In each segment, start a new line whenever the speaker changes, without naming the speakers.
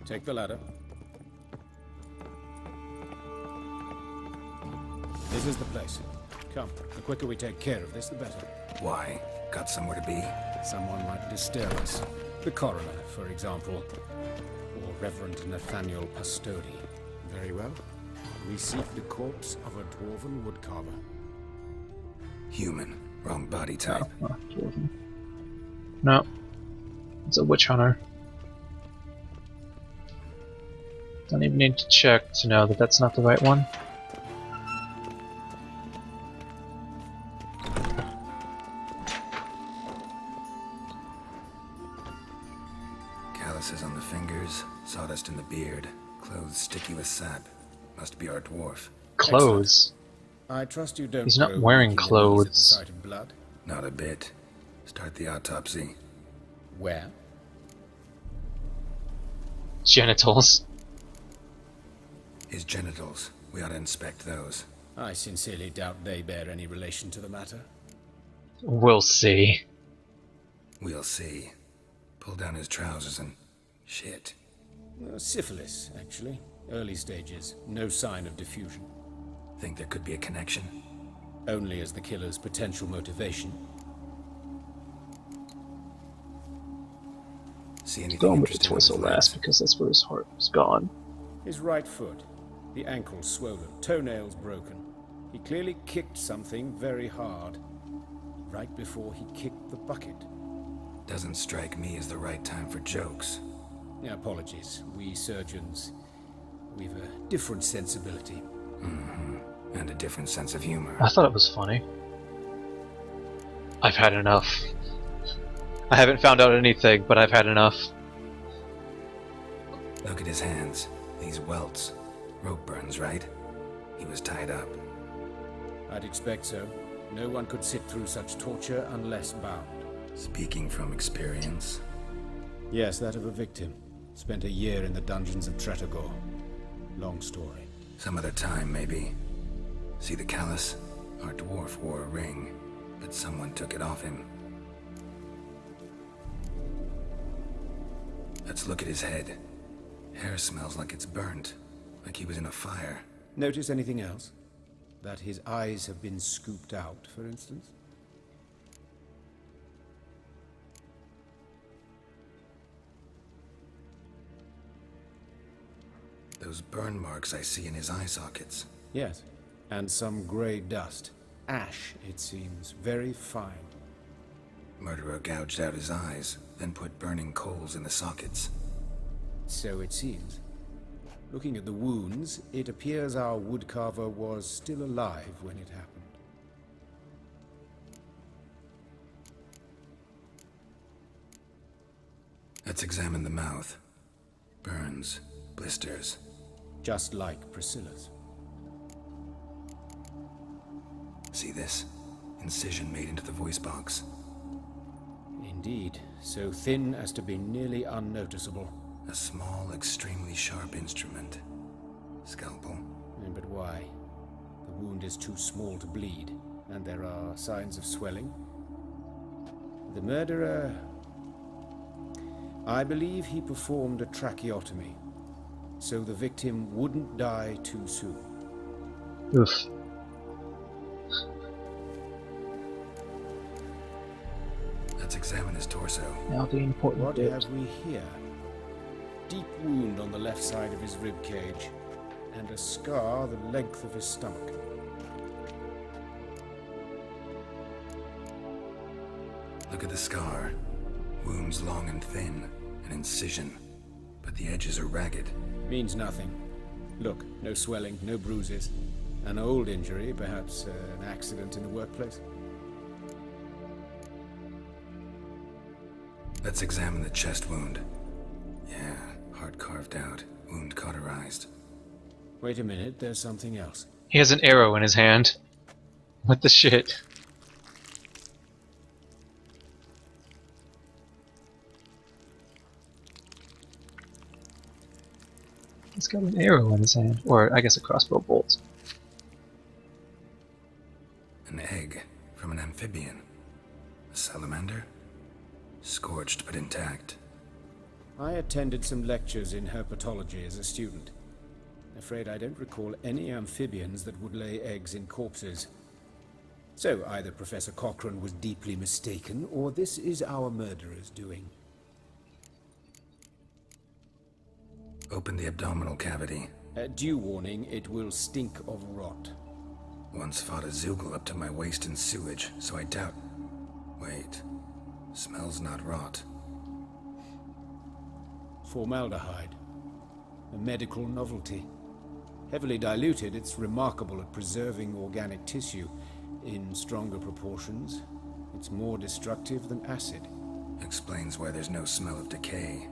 Take the ladder. This is the place. Come, the quicker we take care of this, the better.
Why? Got somewhere to be?
Someone might disturb us. The coroner, for example. Or Reverend Nathaniel Pastodi. Very well. We seek the corpse of a dwarven woodcarver.
Human. Wrong body type.
No, not dwarven. No. It's a witch hunter. Don't even need to check to know that that's not the right one.
Calluses on the fingers, sawdust in the beard, clothes sticky with sap. Must be our dwarf.
Clothes?
I trust you don't.
He's not
grow
wearing
weak in the knees
clothes.
at the sight of blood.
Not a bit. Start the autopsy.
Where?
Genitals.
His genitals. We ought to inspect those.
I sincerely doubt they bear any relation to the matter.
We'll see.
We'll see. Pull down his trousers and... shit.
Syphilis, actually. Early stages. No sign of diffusion.
Think there could be a connection?
Only as the killer's potential motivation.
See anything
Going with the
interesting on his
torso
legs?
last because that's where his heart was gone.
His right foot. The ankle swollen. Toenails broken. He clearly kicked something very hard. Right before he kicked the bucket.
Doesn't strike me as the right time for jokes.
Apologies. We surgeons, we've a different sensibility.
And a different sense of humor.
I thought it was funny. I've had enough. I haven't found out anything, but I've had enough.
Look at his hands. These welts. Rope burns, right? He was tied up.
I'd expect so. No one could sit through such torture unless bound.
Speaking from experience.
Yes, that of a victim. Spent a year in the dungeons of Tretogor. Long story.
Some other time, maybe. See the callus? Our dwarf wore a ring, but someone took it off him. Let's look at his head. Hair smells like it's burnt, like he was in a fire.
Notice anything else? That his eyes have been scooped out, for instance?
Those burn marks I see in his eye sockets.
Yes. And some grey dust. Ash, it seems. Very fine.
Murderer gouged out his eyes, then put burning coals in the sockets.
So it seems. Looking at the wounds, it appears our woodcarver was still alive when it happened.
Let's examine the mouth. Burns, blisters.
Just like Priscilla's.
See this? Incision made into the voice box.
Indeed, so thin as to be nearly unnoticeable.
A small, extremely sharp instrument. Scalpel.
But why? The wound is too small to bleed, and there are signs of swelling. The murderer... I believe he performed a tracheotomy, so the victim wouldn't die too soon.
Oof.
Let's examine his torso.
Now the important
What
bit.
have we here? Deep wound on the left side of his rib cage, and a scar the length of his stomach.
Look at the scar. Wounds long and thin, an incision, but the edges are ragged.
Means nothing. Look, no swelling, no bruises. An old injury, perhaps an accident in the workplace.
Let's examine the chest wound. Yeah, heart carved out, wound cauterized.
Wait a minute, there's something else.
He has an arrow in his hand. What the shit? He's got an arrow in his hand. Or, I guess, a crossbow bolt.
An egg from an amphibian. A salamander? Scorched but intact.
I attended some lectures in herpetology as a student. Afraid I don't recall any amphibians that would lay eggs in corpses. So either Professor Cochrane was deeply mistaken, or this is our murderer's doing.
Open the abdominal cavity.
Due warning, it will stink of rot.
Once fought a Zoogle up to my waist in sewage, so I doubt... Wait. Smells not rot.
Formaldehyde. A medical novelty. Heavily diluted, it's remarkable at preserving organic tissue. In stronger proportions, it's more destructive than acid.
Explains why there's no smell of decay,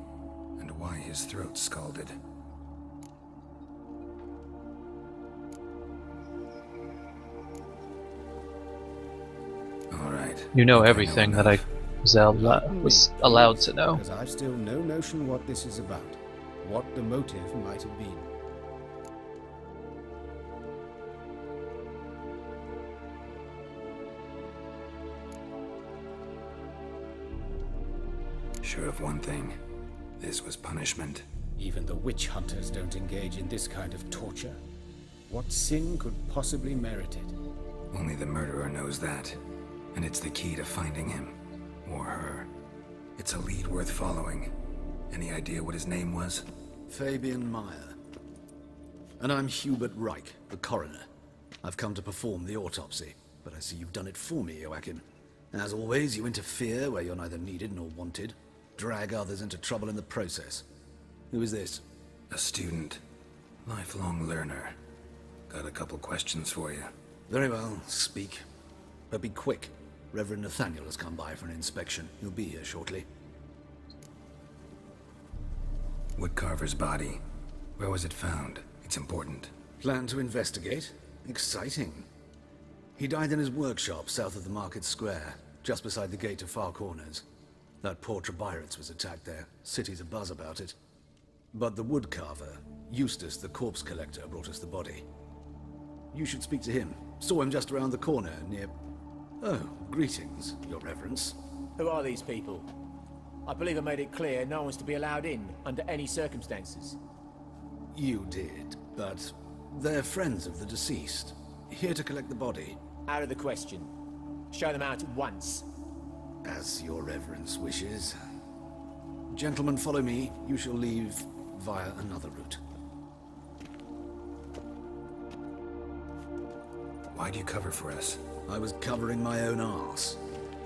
and why his throat's scalded. Alright.
You know
I
everything that I was
Please,
allowed to know.
Because I've still no notion what this is about. What the motive might have been.
Sure of one thing. This was punishment.
Even the witch hunters don't engage in this kind of torture. What sin could possibly merit it?
Only the murderer knows that. And it's the key to finding him. Or her. It's a lead worth following. Any idea what his name was?
Fabian Meyer. And I'm Hubert Reich, the coroner. I've come to perform the autopsy, but I see you've done it for me, Joachim. As always, you interfere where you're neither needed nor wanted. Drag others into trouble in the process. Who is this?
A student. Lifelong learner. Got a couple questions for you.
Very well, speak. But be quick. Reverend Nathaniel has come by for an inspection. He'll be here shortly.
Woodcarver's body. Where was it found? It's important.
Plan to investigate? Exciting. He died in his workshop south of the market square, just beside the gate to Far Corners. That poor Trebirates was attacked there. City's abuzz about it. But the woodcarver, Eustace the corpse collector, brought us the body. You should speak to him. Saw him just around the corner near... Oh, greetings, your reverence.
Who are these people? I believe I made it clear no one's to be allowed in, under any circumstances.
You did, but they're friends of the deceased. Here to collect the body.
Out of the question. Show them out at once.
As your reverence wishes. Gentlemen, follow me. You shall leave via another route.
Why do you cover for us?
I was covering my own arse.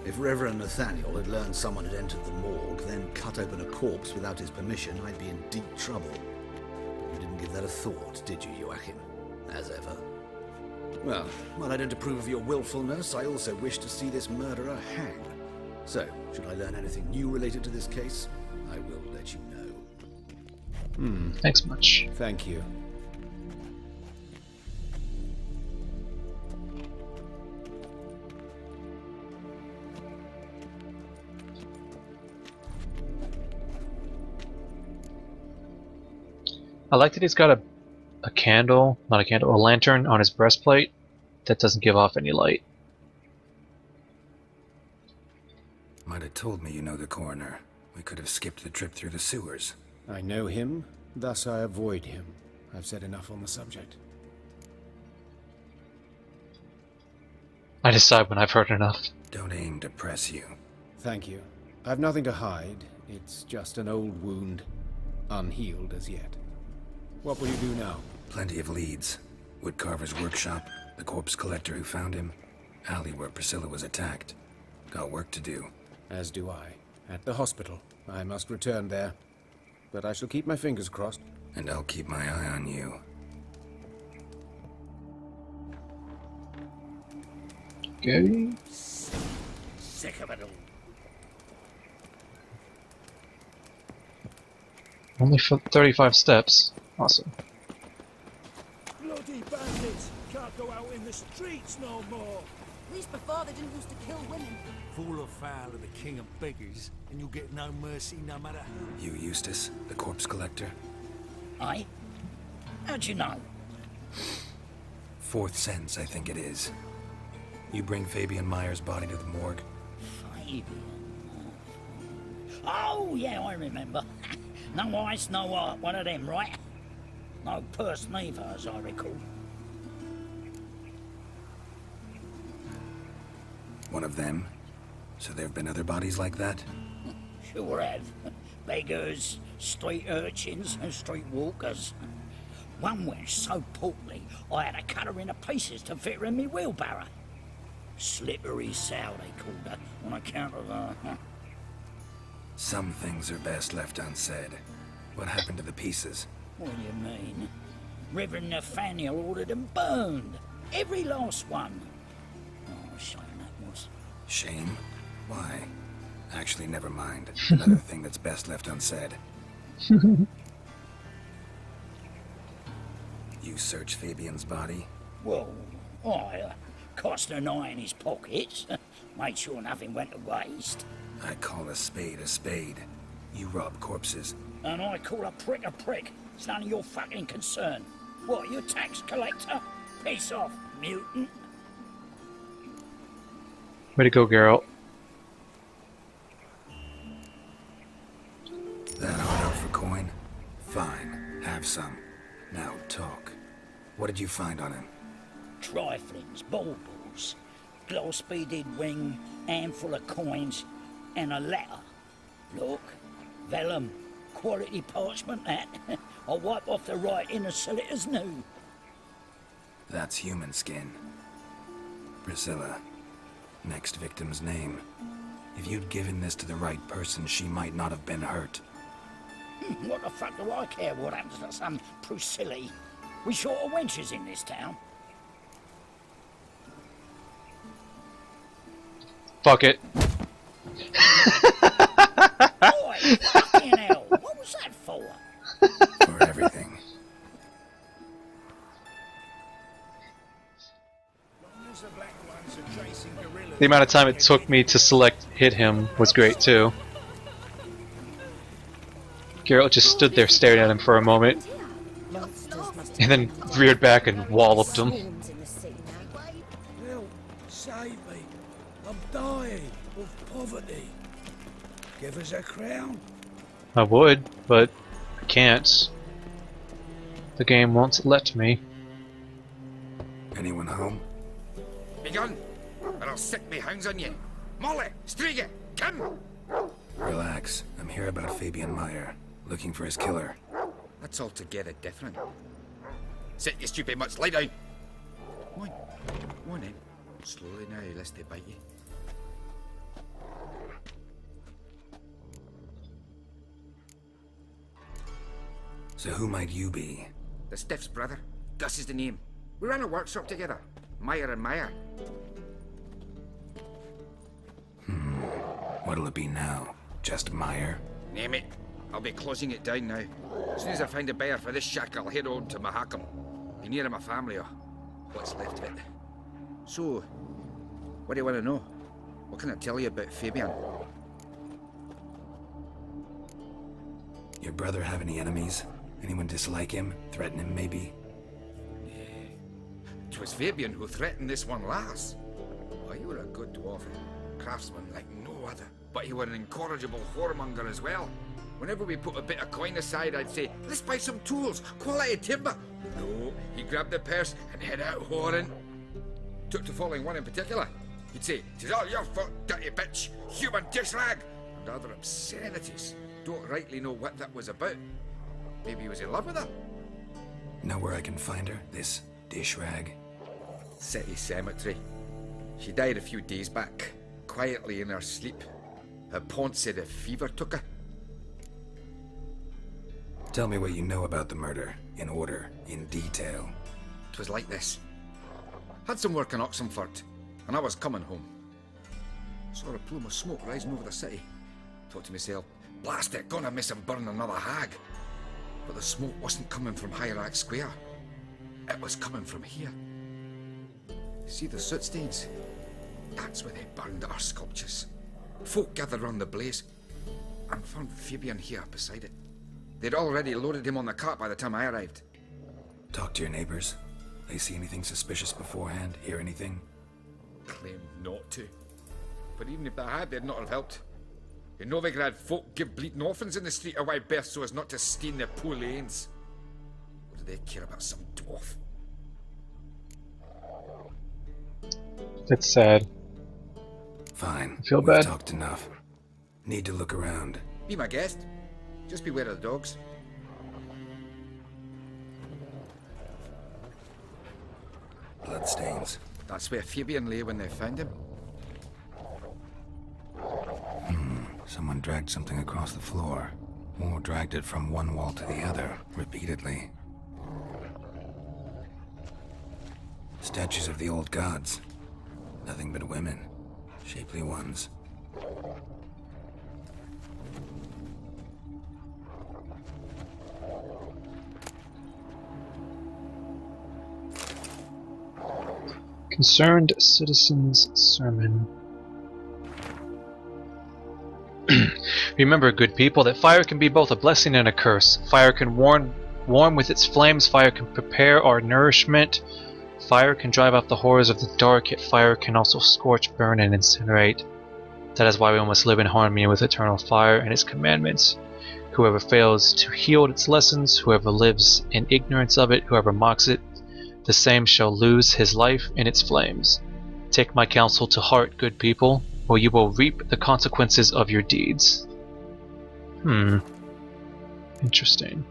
If Reverend Nathaniel had learned someone had entered the morgue, then cut open a corpse without his permission, I'd be in deep trouble. But you didn't give that a thought, did you, Joachim? As ever. Well, while I don't approve of your willfulness, I also wish to see this murderer hang. So, should I learn anything new related to this case, I will let you know.
Thanks much.
Thank you.
I like that he's got a candle, not a candle, a lantern on his breastplate that doesn't give off any light.
Might have told me you know the coroner. We could have skipped the trip through the sewers.
I know him, thus I avoid him. I've said enough on the subject.
I decide when I've heard enough.
Don't aim to press you.
Thank you. I've nothing to hide. It's just an old wound, unhealed as yet. What will you do now?
Plenty of leads. Woodcarver's workshop, the corpse collector who found him, alley where Priscilla was attacked. Got work to do.
As do I. At the hospital. I must return there. But I shall keep my fingers crossed.
And I'll keep my eye on you.
Okay.
Sick of it all.
Only for 35 steps. Awesome.
Bloody bandits! Can't go out in the streets no more!
At least before they didn't used to kill women.
Fall afoul of the king of beggars, and you'll get no mercy no matter who.
You, Eustace, the corpse collector?
Aye? How'd you know?
Fourth sense, I think it is. You bring Fabian Meyer's body to the morgue?
Fabian. Oh, yeah, I remember. No eyes, no heart, one of them, right? No purse neither, as I recall.
One of them? So there have been other bodies like that?
Sure have. Beggars, street urchins, and street walkers. One went so portly, I had to cut her into pieces to fit her in me wheelbarrow. Slippery sow, they called her, on account of her.
Some things are best left unsaid. What happened to the pieces?
What do you mean? Reverend Nathaniel ordered them burned. Every last one. Oh, shame that was.
Shame? Why? Actually, never mind. Another thing that's best left unsaid. You search Fabian's body?
Well, I cast an eye in his pockets. Made sure nothing went to waste.
I call a spade a spade. You rob corpses.
And I call a prick a prick. It's none of your fucking concern. What, you tax collector? Piss off, mutant.
Way to go, Geralt.
That hard out for coin? Fine, have some. Now talk. What did you find on him?
Triflings, baubles, glass-beaded ring, handful of coins, and a letter. Look, vellum, quality parchment that. I'll wipe off the writing and sell it as new.
That's human skin. Priscilla. Next victim's name. If you'd given this to the right person, she might not have been hurt.
What the fuck do I care what happens to some Priscilla? We short of wenches in this town.
Fuck it.
Boy, fucking hell, what was that for?
For everything.
The amount of time it took me to select hit him was great too. Geralt just stood there staring at him for a moment, and then reared back and walloped him.
Help, save me. I'm dying of poverty. Give us a crown.
I would, but I can't. The game won't let me.
Anyone home?
Begun, or I'll sick me hounds on you. Molly, Striga, come!
Relax. I'm here about Fabian Meyer. Looking for his killer.
That's altogether different. Sit, you stupid mutts, lie down. Go on then. Slowly now, lest they bite you.
So who might you be?
The Stiff's brother. Gus is the name. We ran a workshop together. Meyer and Meyer.
What'll it be now? Just Meyer?
Name it. I'll be closing it down now. As soon as I find a buyer for this shack, I'll head on to Mahakam. Be near my family, or what's left of it. So, what do you want to know? What can I tell you about Fabian?
Your brother have any enemies? Anyone dislike him? Threaten him, maybe?
'Twas Fabian who threatened this one last. Oh, you were a good dwarf, craftsman like no other. But you were an incorrigible whoremonger as well. Whenever we put a bit of coin aside, I'd say, let's buy some tools, quality timber. No, he grabbed the purse and head out whoring. Took to following one in particular. He'd say, "'Tis all your fault, dirty bitch, human dish rag," and other obscenities. Don't rightly know what that was about. Maybe he was in love with her.
Know where I can find her? This dish rag?
City cemetery. She died a few days back, quietly in her sleep. Her pont said a fever took her.
Tell me what you know about the murder, in order, in detail.
'Twas like this. Had some work in Oxenford, and I was coming home. Saw a plume of smoke rising over the city. Thought to myself, blast it, gonna miss and burn another hag. But the smoke wasn't coming from Hierarch Square. It was coming from here. See the soot stains? That's where they burned our sculptures. Folk gathered round the blaze, and found Fabian here beside it. They'd already loaded him on the cart by the time I arrived.
Talk to your neighbors. They see anything suspicious beforehand? Hear anything?
Claimed not to. But even if they had, they'd not have helped. In Novigrad, folk give bleeding orphans in the street a wide berth so as not to stain their poor lanes. What do they care about some dwarf?
It's sad.
Fine.
I feel
We've
bad.
talked enough. Need to look around.
Be my guest. Just beware of the dogs.
Bloodstains.
That's where Fabian lay when they found him.
Someone dragged something across the floor. Or dragged it from one wall to the other, repeatedly. Statues of the old gods. Nothing but women. Shapely ones.
Concerned Citizens Sermon. Remember, good people, that fire can be both a blessing and a curse. Fire can warm with its flames. Fire can prepare our nourishment. Fire can drive out the horrors of the dark, yet fire can also scorch, burn, and incinerate. That is why we must live in harmony with eternal fire and its commandments. Whoever fails to heed its lessons, whoever lives in ignorance of it, whoever mocks it, the same shall lose his life in its flames. Take my counsel to heart, good people, or you will reap the consequences of your deeds. Interesting.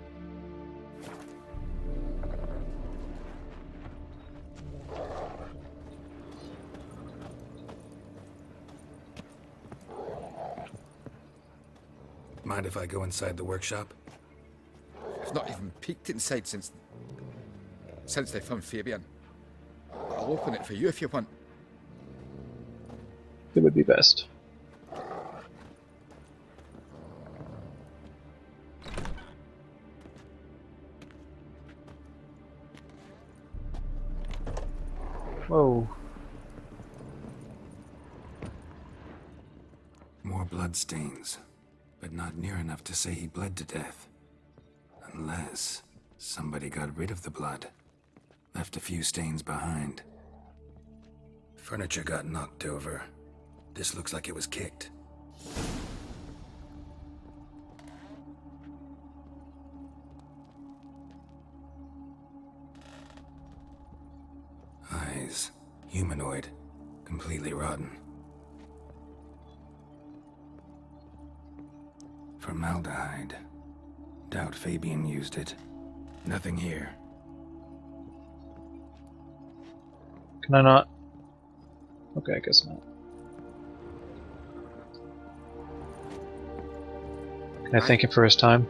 Mind if I go inside the workshop?
I've not even peeked inside since they found Fabian. I'll open it for you if you want.
It would be best. Whoa.
More bloodstains, but not near enough to say he bled to death. Unless somebody got rid of the blood, left a few stains behind. Furniture got knocked over. This looks like it was kicked. Eyes, humanoid, completely rotten. Formaldehyde. Doubt Fabian used it. Nothing here.
Can I not? Okay, I guess not. Can I thank him for his time?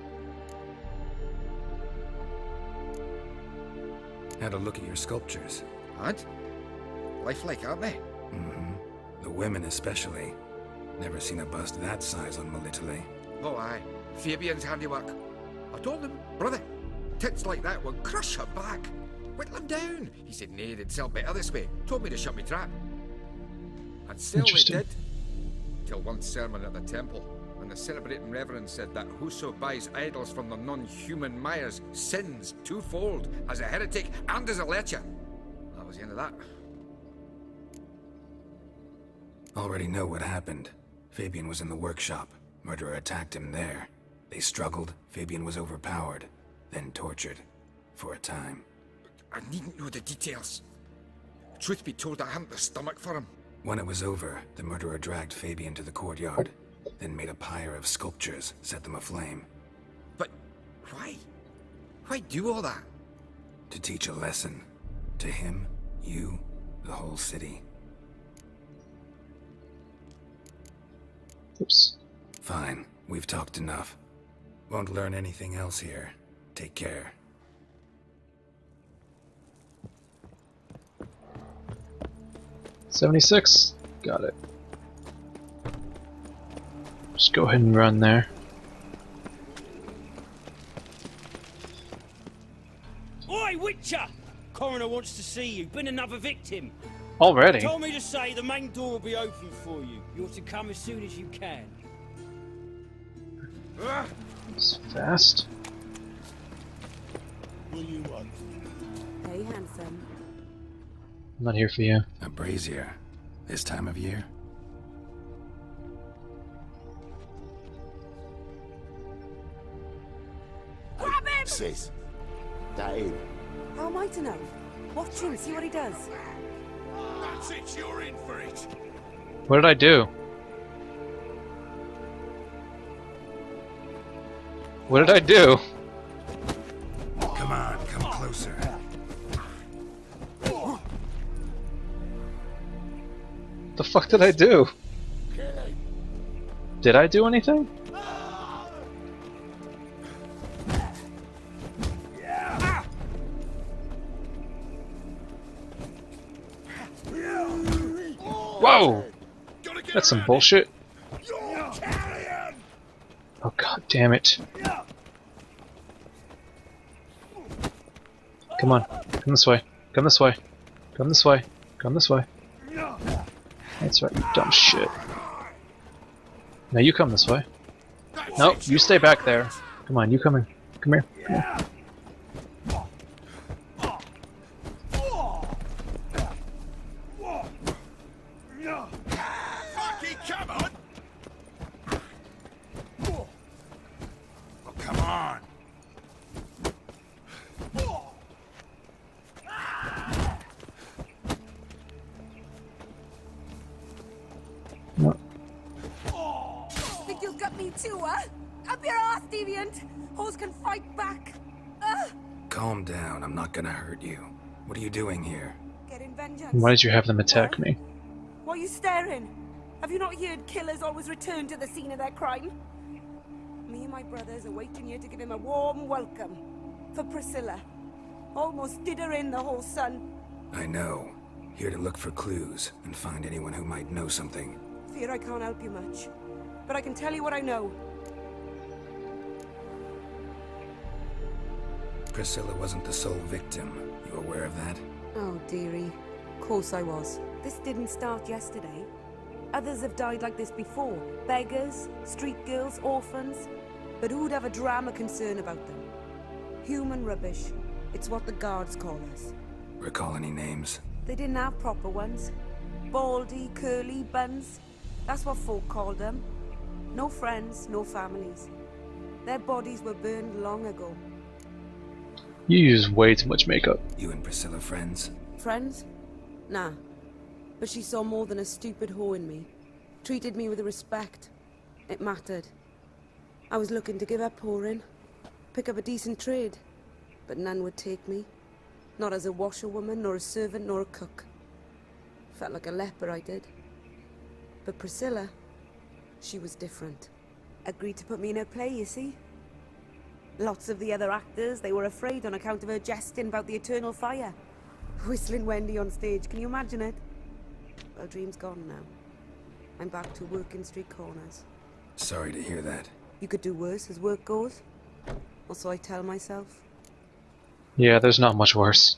Had a look at your sculptures.
And? Lifelike, aren't they?
Mm-hmm. The women especially. Never seen a bust that size on Melitele.
Oh, aye. Fabian's handiwork. I told him, brother, tits like that will crush her back. Whittle him down. He said, nay, they'd sell better this way. Told me to shut me trap. And sell they did. Till one sermon at the temple, and the celebrating reverend said that whoso buys idols from the non-human Myers sins twofold, as a heretic and as a lecher. That was the end of that.
Already know what happened. Fabian was in the workshop. Murderer attacked him there. They struggled. Fabian was overpowered, then tortured. For a time.
I needn't know the details. Truth be told, I hadn't the stomach for him.
When it was over, the murderer dragged Fabian to the courtyard, then made a pyre of sculptures, set them aflame.
But why? Why do all that?
To teach a lesson. To him, you, the whole city.
Oops.
Fine, we've talked enough. Won't learn anything else here. Take care.
$76. Got it. Just go ahead and run there.
Oi, Witcher! Coroner wants to see you. Been another victim.
Already?
Told me to say the main door will be open for you. You're to come as soon as you can.
It's fast.
What do you want?
Hey, handsome.
I'm not here for you.
A brazier. This time of year?
sis? That him?
How am I to know? Watch him, see what he does.
That's it, you're in for it.
What did I do? What did I do?
Come on, come closer.
The fuck did I do? Did I do anything? Whoa! That's some bullshit. Oh god damn it. Come on. Come this way. Come this way. Come this way. Come this way. That's right, you dumb shit. Now you come this way. Nope, you stay back there. Come on, you come in. Come here. Come here.
Fucking come on! Oh, come on!
What?
Think you'll get me too, huh? Up your ass, deviant! Hoes can fight back!
Calm down, I'm not gonna hurt you. What are you doing here?
Getting vengeance.
Why did you have them attack me?
Why are you staring? Have you not heard killers always return to the scene of their crime? Me and my brothers are waiting here to give him a warm welcome. For Priscilla. Almost did her in, the whole son.
I know. Here to look for clues and find anyone who might know something.
Fear I can't help you much. But I can tell you what I know.
Priscilla wasn't the sole victim. You aware of that?
Oh, dearie. Of course I was. This didn't start yesterday. Others have died like this before. Beggars, street girls, orphans. But who'd have a drama concern about them? Human rubbish. It's what the guards call us.
Recall any names?
They didn't have proper ones. Baldy, curly, buns. That's what folk called them. No friends, no families. Their bodies were burned long ago.
You use way too much makeup.
You and Priscilla friends?
Friends? Nah. But she saw more than a stupid whore in me. Treated me with respect. It mattered. I was looking to give up whoring. Pick up a decent trade. But none would take me. Not as a washerwoman, nor a servant, nor a cook. Felt like a leper, I did. But Priscilla, she was different. Agreed to put me in her play, you see? Lots of the other actors, they were afraid on account of her jesting about the eternal fire. Whistling Wendy on stage, can you imagine it? Well, dream's gone now. I'm back to working street corners.
Sorry to hear that.
You could do worse as work goes. Or so I tell myself.
Yeah, there's not much worse.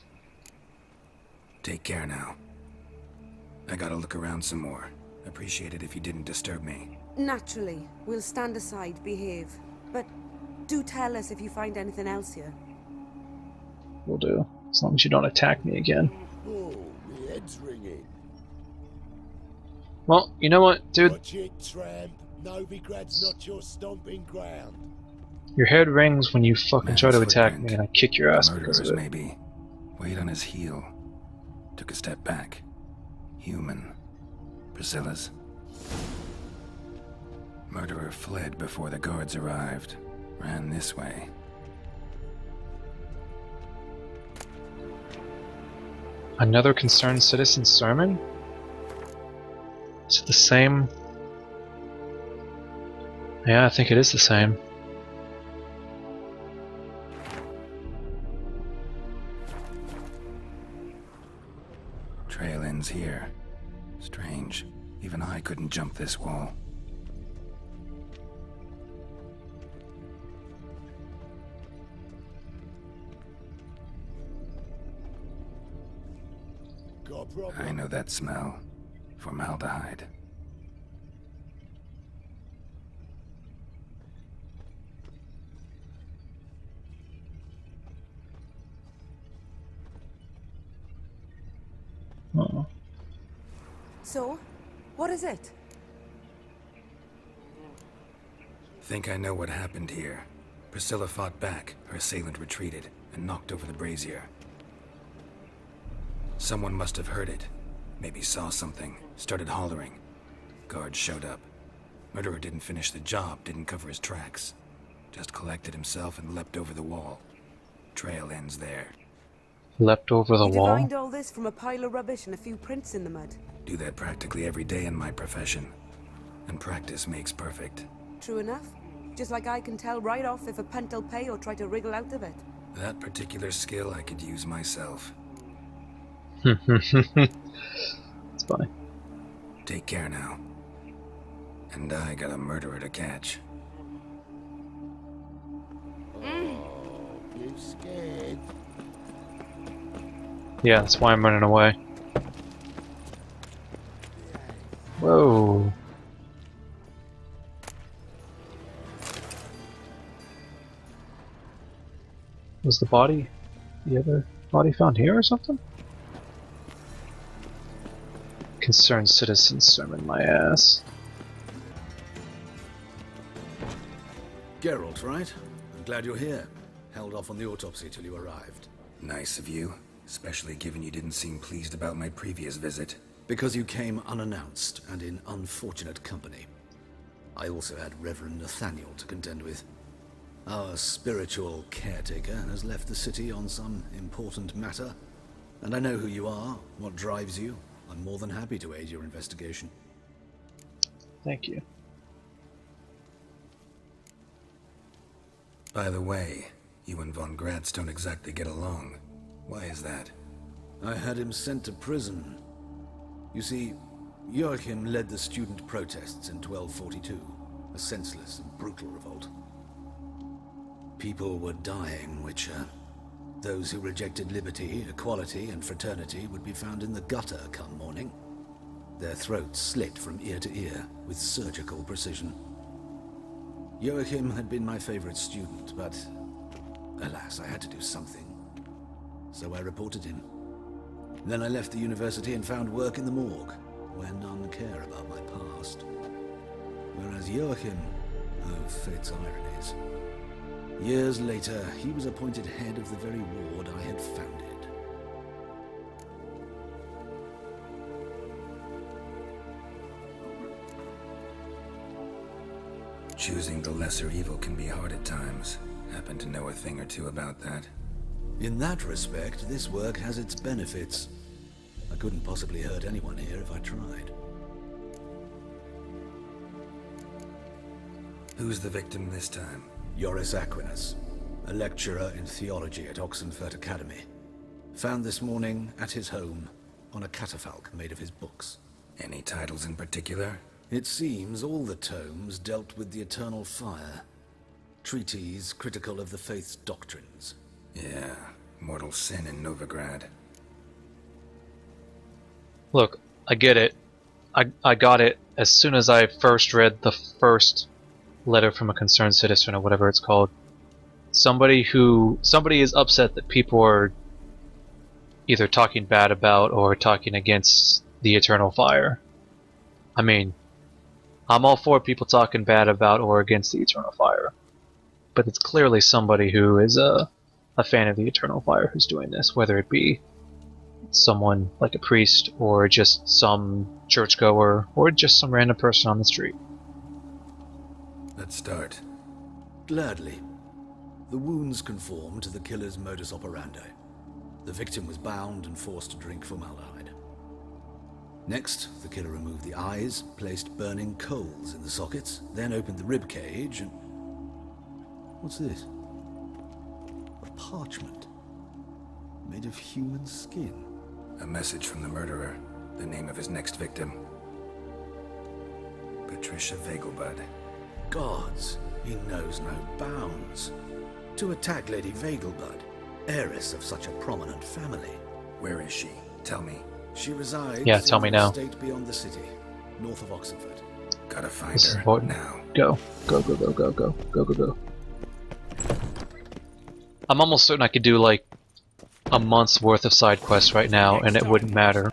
Take care now. I gotta look around some more. Appreciate it if you didn't disturb me.
Naturally, we'll stand aside, behave. But do tell us if you find anything else here.
Will do. As long as you don't attack me again.
Oh, my head's ringing.
Well, you know what, dude?
Watch it, tramp. Novigrad's not your stomping ground.
Your head rings when you fucking
Man's
try to attack
footprint.
me and I kick your ass because
Murderers,
of it.
maybe. Weight on his heel. Took a step back. Human. Priscilla's. Murderer fled before the guards arrived. Ran this way.
Another concerned citizen sermon? Is it the same? Yeah, I think it is the same.
Trail ends here. Strange. Even I couldn't jump this wall.
Got a problem?
I know that smell. Formaldehyde.
Oh.
So, what is it?
Think I know what happened here. Priscilla fought back, her assailant retreated, and knocked over the brazier. Someone must have heard it. Maybe saw something, started hollering. Guards showed up. Murderer didn't finish the job, didn't cover his tracks. Just collected himself and leapt over the wall. Trail ends there.
Leapt over the
You
wall?
divined all this from a pile of rubbish and a few prints in the mud.
Do that practically every day in my profession. And practice makes perfect.
True enough. Just like I can tell right off if a punt will pay or try to wriggle out of it.
That particular skill I could use myself.
It's funny.
Take care now. And I got a murderer to catch.
You scared?
Yeah, that's why I'm running away. Whoa. Was the other body found here or something? Concerned citizen sermon my ass.
Geralt, right? I'm glad you're here. Held off on the autopsy till you arrived.
Nice of you, especially given you didn't seem pleased about my previous visit.
Because you came unannounced and in unfortunate company. I also had Reverend Nathaniel to contend with. Our spiritual caretaker has left the city on some important matter, and I know who you are, what drives you. I'm more than happy to aid your investigation.
Thank you.
By the way, you and Von Gratz don't exactly get along. Why is that?
I had him sent to prison. You see, Joachim led the student protests in 1242, a senseless and brutal revolt. People were dying, Witcher. Those who rejected liberty, equality, and fraternity would be found in the gutter come morning. Their throats slit from ear to ear with surgical precision. Joachim had been my favorite student, but alas, I had to do something. So I reported him. Then I left the university and found work in the morgue, where none care about my past. Whereas Joachim, oh, fate's ironies. Years later, he was appointed head of the very ward I had founded.
Choosing the lesser evil can be hard at times. Happen to know a thing or two about that.
In that respect, this work has its benefits. I couldn't possibly hurt anyone here if I tried.
Who's the victim this time?
Joris Aquinas, a lecturer in theology at Oxenfurt Academy. Found this morning at his home on a catafalque made of his books.
Any titles in particular?
It seems all the tomes dealt with the eternal fire. Treatises critical of the faith's doctrines.
Yeah, mortal sin in Novigrad.
Look, I get it. I got it as soon as I first read the first letter from a concerned citizen or whatever it's called. Somebody is upset that people are either talking bad about or talking against the eternal fire. I mean, I'm all for people talking bad about or against the eternal fire, but it's clearly somebody who is a fan of the eternal fire who's doing this, whether it be someone like a priest or just some churchgoer or just some random person on the street.
Let's start.
Gladly. The wounds conform to the killer's modus operandi. The victim was bound and forced to drink formaldehyde. Next, the killer removed the eyes, placed burning coals in the sockets, then opened the rib cage and... What's this? A parchment. Made of human skin.
A message from the murderer. The name of his next victim. Patricia Vegelbud.
Gods, he knows no bounds. To attack Lady Vegelbud, heiress of such a prominent family.
Where is she? Tell me.
She resides
tell me
in
now.
an estate beyond the city, north of Oxenfurt.
Gotta find
This is
her
important.
now.
Go. Go, go, go, go, go, go, go, go. I'm almost certain I could do like a month's worth of side quests right now and it wouldn't matter.